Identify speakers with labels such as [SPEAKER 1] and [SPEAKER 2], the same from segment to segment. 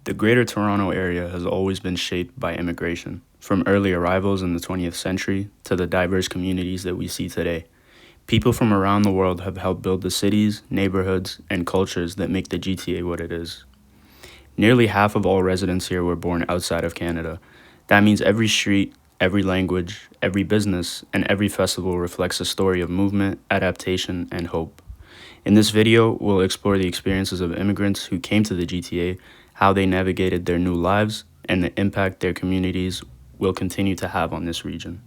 [SPEAKER 1] The Greater Toronto Area has always been shaped by immigration, from early arrivals in the 20th century to the diverse communities that we see today. People from around the world have helped build the cities, neighborhoods, and cultures that make the GTA what it is. Nearly half of all residents here were born outside of Canada. That means every street, every language, every business, and every festival reflects a story of movement, adaptation, and hope. In this video, we'll explore the experiences of immigrants who came to the GTA, how they navigated their new lives, and the impact their communities will continue to have on this region.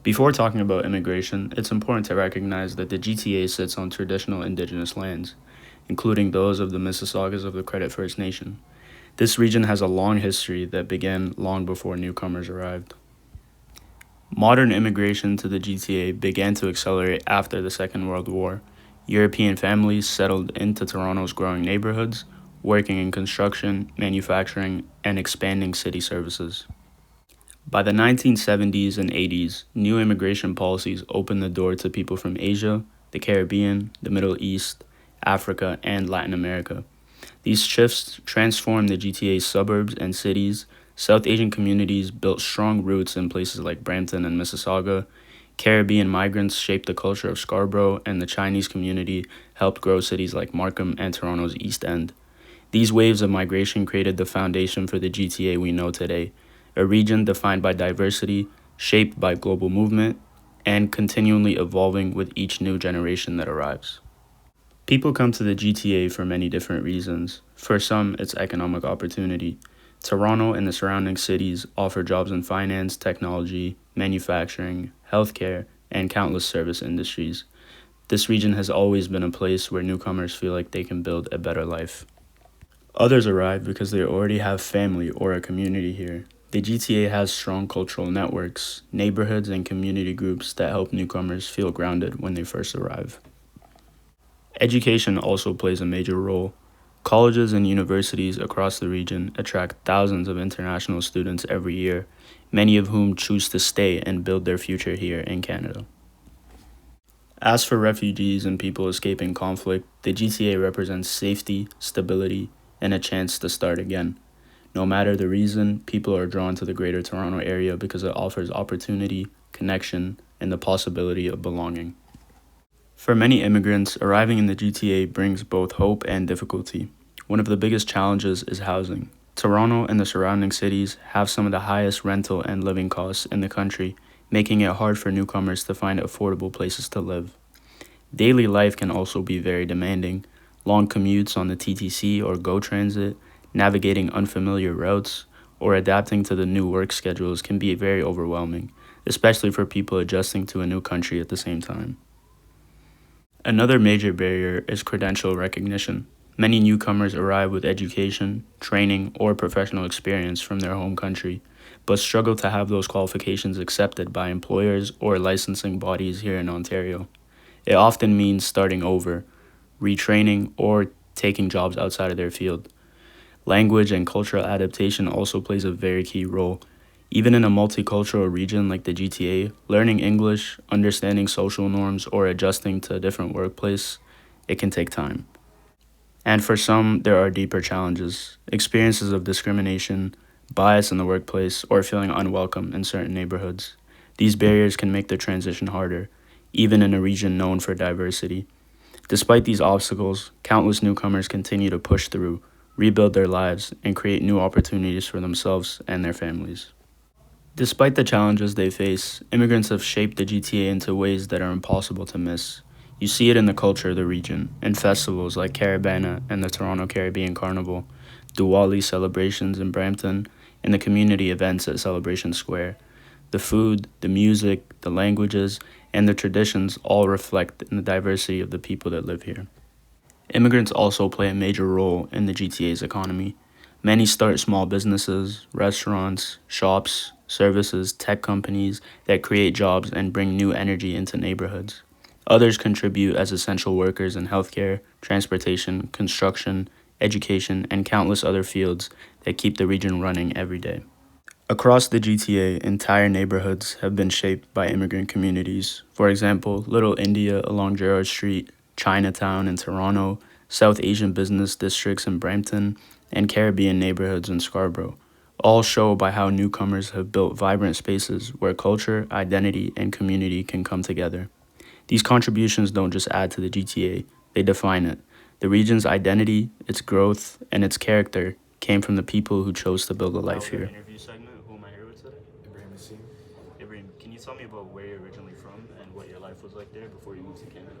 [SPEAKER 1] Before talking about immigration, it's important to recognize that the GTA sits on traditional Indigenous lands, including those of the Mississaugas of the Credit First Nation. This region has a long history that began long before newcomers arrived. Modern immigration to the GTA began to accelerate after the Second World War. European families settled into Toronto's growing neighborhoods, working in construction, manufacturing, and expanding city services. By the 1970s and 80s, new immigration policies opened the door to people from Asia, the Caribbean, the Middle East, Africa, and Latin America. These shifts transformed the GTA's suburbs and cities. South Asian communities built strong roots in places like Brampton and Mississauga. Caribbean migrants shaped the culture of Scarborough, and the Chinese community helped grow cities like Markham and Toronto's East End. These waves of migration created the foundation for the GTA we know today, a region defined by diversity, shaped by global movement, and continually evolving with each new generation that arrives. People come to the GTA for many different reasons. For some, it's economic opportunity. Toronto and the surrounding cities offer jobs in finance, technology, manufacturing, healthcare, and countless service industries. This region has always been a place where newcomers feel like they can build a better life. Others arrive because they already have family or a community here. The GTA has strong cultural networks, neighborhoods, and community groups that help newcomers feel grounded when they first arrive. Education also plays a major role. Colleges and universities across the region attract thousands of international students every year, many of whom choose to stay and build their future here in Canada. As for refugees and people escaping conflict, the GTA represents safety, stability, and a chance to start again. No matter the reason, people are drawn to the Greater Toronto Area because it offers opportunity, connection, and the possibility of belonging. For many immigrants, arriving in the GTA brings both hope and difficulty. One of the biggest challenges is housing. Toronto and the surrounding cities have some of the highest rental and living costs in the country, making it hard for newcomers to find affordable places to live. Daily life can also be very demanding. Long commutes on the TTC or GO Transit, navigating unfamiliar routes, or adapting to the new work schedules can be very overwhelming, especially for people adjusting to a new country at the same time. Another major barrier is credential recognition. Many newcomers arrive with education, training, or professional experience from their home country, but struggle to have those qualifications accepted by employers or licensing bodies here in Ontario. It often means starting over, retraining, or taking jobs outside of their field. Language and cultural adaptation also plays a very key role. Even in a multicultural region like the GTA, learning English, understanding social norms, or adjusting to a different workplace, it can take time. And for some, there are deeper challenges, experiences of discrimination, bias in the workplace, or feeling unwelcome in certain neighborhoods. These barriers can make the transition harder, even in a region known for diversity. Despite these obstacles, countless newcomers continue to push through, rebuild their lives, and create new opportunities for themselves and their families. Despite the challenges they face, immigrants have shaped the GTA into ways that are impossible to miss. You see it in the culture of the region, in festivals like Caribana and the Toronto Caribbean Carnival, Diwali celebrations in Brampton, and the community events at Celebration Square. The food, the music, the languages, and the traditions all reflect in the diversity of the people that live here. Immigrants also play a major role in the GTA's economy. Many start small businesses, restaurants, shops, services, tech companies that create jobs and bring new energy into neighborhoods. Others contribute as essential workers in healthcare, transportation, construction, education, and countless other fields that keep the region running every day. Across the GTA, entire neighborhoods have been shaped by immigrant communities. For example, Little India along Gerrard Street, Chinatown in Toronto, South Asian business districts in Brampton, and Caribbean neighborhoods in Scarborough, all show by how newcomers have built vibrant spaces where culture, identity, and community can come together. These contributions don't just add to the GTA, they define it. The region's identity, its growth, and its character came from the people who chose to build a life here. Interview segment. Who am I here with today?
[SPEAKER 2] Ibrahim Nassim.
[SPEAKER 1] Ibrahim, can you tell me about where you're originally from and what your life was like there before you moved to Canada?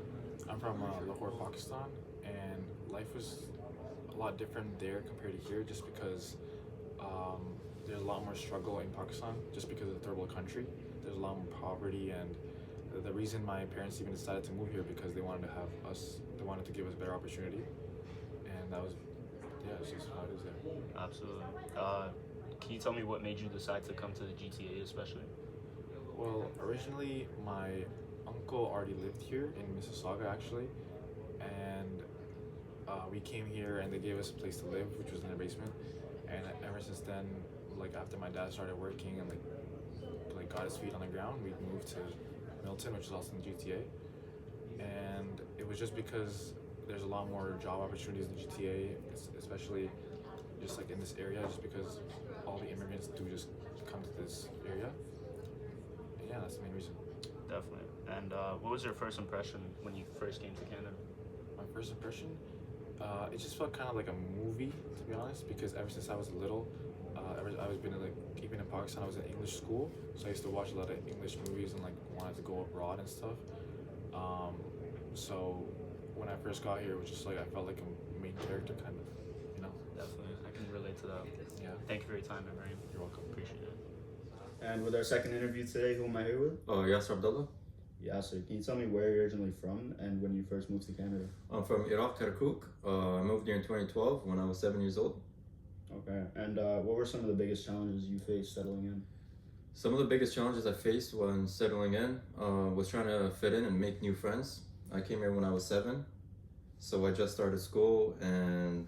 [SPEAKER 2] I'm from Lahore, Pakistan, and life was a lot different there compared to here just because there's a lot more struggle in Pakistan just because of the third world country. There's a lot more poverty, and the reason my parents even decided to move here because they wanted to have us, they wanted to give us better opportunity, and that was, yeah, it's just how it is there.
[SPEAKER 1] Absolutely. Can you tell me what made you decide to come to the GTA especially?
[SPEAKER 2] Well, originally my uncle already lived here in Mississauga actually, and we came here and they gave us a place to live, which was in their basement. And ever since then, like after my dad started working and like got his feet on the ground, we moved to Milton, which is also in the GTA. And it was just because there's a lot more job opportunities in the GTA, especially just like in this area, just because all the immigrants do just come to this area. And yeah, that's the main reason.
[SPEAKER 1] Definitely. And what was your first impression when you first came to Canada?
[SPEAKER 2] My first impression, it just felt kind of like a movie, to be honest, because ever since I was little, I was been in, like, even in Pakistan, I was in English school, so I used to watch a lot of English movies and like wanted to go abroad and stuff. So when I first got here, it was just like I felt like a main character, kind of, you know.
[SPEAKER 1] Definitely, I can relate to that.
[SPEAKER 2] Yeah.
[SPEAKER 1] Thank you for your time, Ibrahim.
[SPEAKER 2] You're welcome.
[SPEAKER 1] Appreciate it. And with our second interview today, who am I here with?
[SPEAKER 3] Yasser Abdullah.
[SPEAKER 1] Yasser, can you tell me where you're originally from and when you first moved to Canada?
[SPEAKER 3] I'm from Iraq, Kirkuk. I moved here in 2012 when I was 7 years old.
[SPEAKER 1] Okay, and what were some of the biggest challenges you faced settling in?
[SPEAKER 3] Some of the biggest challenges I faced when settling in was trying to fit in and make new friends. I came here when I was 7, so I just started school and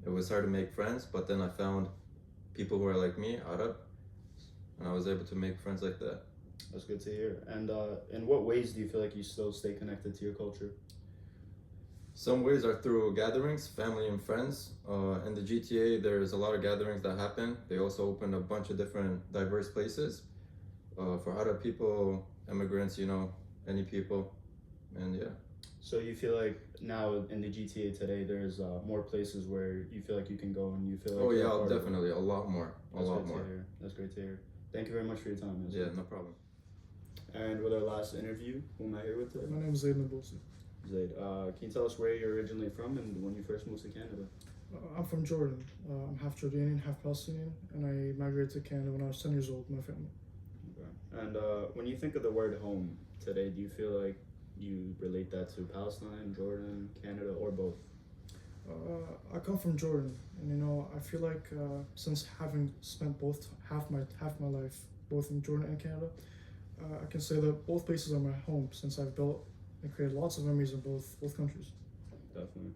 [SPEAKER 3] it was hard to make friends, but then I found people who are like me, Arab, and I was able to make friends like that.
[SPEAKER 1] That's good to hear. And in what ways do you feel like you still stay connected to your culture?
[SPEAKER 3] Some ways are through gatherings, family and friends. In the GTA, there's a lot of gatherings that happen. They also open a bunch of different diverse places for Arab people, immigrants, you know, any people, and yeah.
[SPEAKER 1] So you feel like now in the GTA today, there's more places where you feel like you can go and you feel like
[SPEAKER 3] oh yeah, definitely, a lot more, a lot more.
[SPEAKER 1] That's great to hear. Thank you very much for your time.
[SPEAKER 3] Yeah, no problem.
[SPEAKER 1] And with our last interview, who am I here with today?
[SPEAKER 4] My name is Zaid Nabosi.
[SPEAKER 1] Zaid, can you tell us where you're originally from and when you first moved to Canada?
[SPEAKER 4] I'm from Jordan. I'm half Jordanian, half Palestinian, and I migrated to Canada when I was 10 years old with my family.
[SPEAKER 1] Okay. And when you think of the word home today, do you feel like you relate that to Palestine, Jordan, Canada, or both?
[SPEAKER 4] I come from Jordan, and you know, I feel like since having spent both half my life both in Jordan and Canada, I can say that both places are my home since I've built and created lots of memories in both countries.
[SPEAKER 1] Definitely.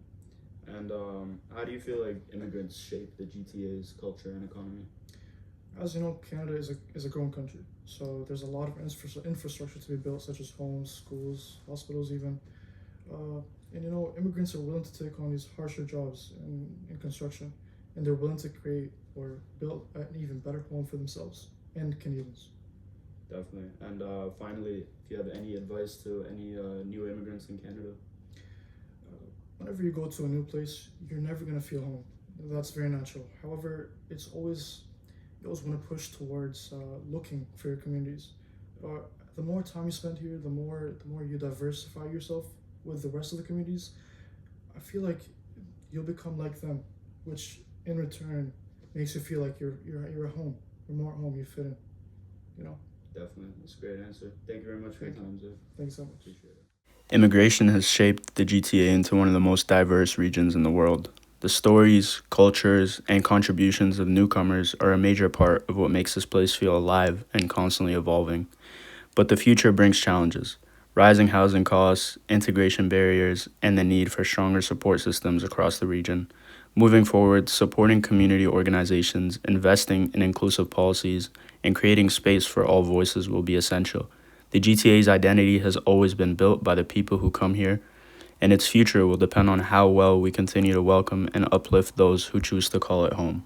[SPEAKER 1] And how do you feel like immigrants shape the GTA's culture and economy?
[SPEAKER 4] As you know, Canada is a growing country, so there's a lot of infrastructure to be built, such as homes, schools, hospitals, even. And you know, immigrants are willing to take on these harsher jobs in construction, and they're willing to create or build an even better home for themselves and Canadians.
[SPEAKER 1] Definitely. And finally, if you have any advice to any new immigrants in Canada?
[SPEAKER 4] Whenever you go to a new place, you're never going to feel home. That's very natural. However, you always want to push towards looking for your communities. The more time you spend here, the more you diversify yourself with the rest of the communities, I feel like you'll become like them, which in return makes you feel like you're at home. You're more at home. You fit in. You know.
[SPEAKER 1] Definitely, that's a great answer. Thank you very much for your time, Zaid.
[SPEAKER 4] Thanks so much.
[SPEAKER 1] Appreciate it. Immigration has shaped the GTA into one of the most diverse regions in the world. The stories, cultures, and contributions of newcomers are a major part of what makes this place feel alive and constantly evolving. But the future brings challenges: rising housing costs, integration barriers, and the need for stronger support systems across the region. Moving forward, supporting community organizations, investing in inclusive policies, and creating space for all voices will be essential. The GTA's identity has always been built by the people who come here, and its future will depend on how well we continue to welcome and uplift those who choose to call it home.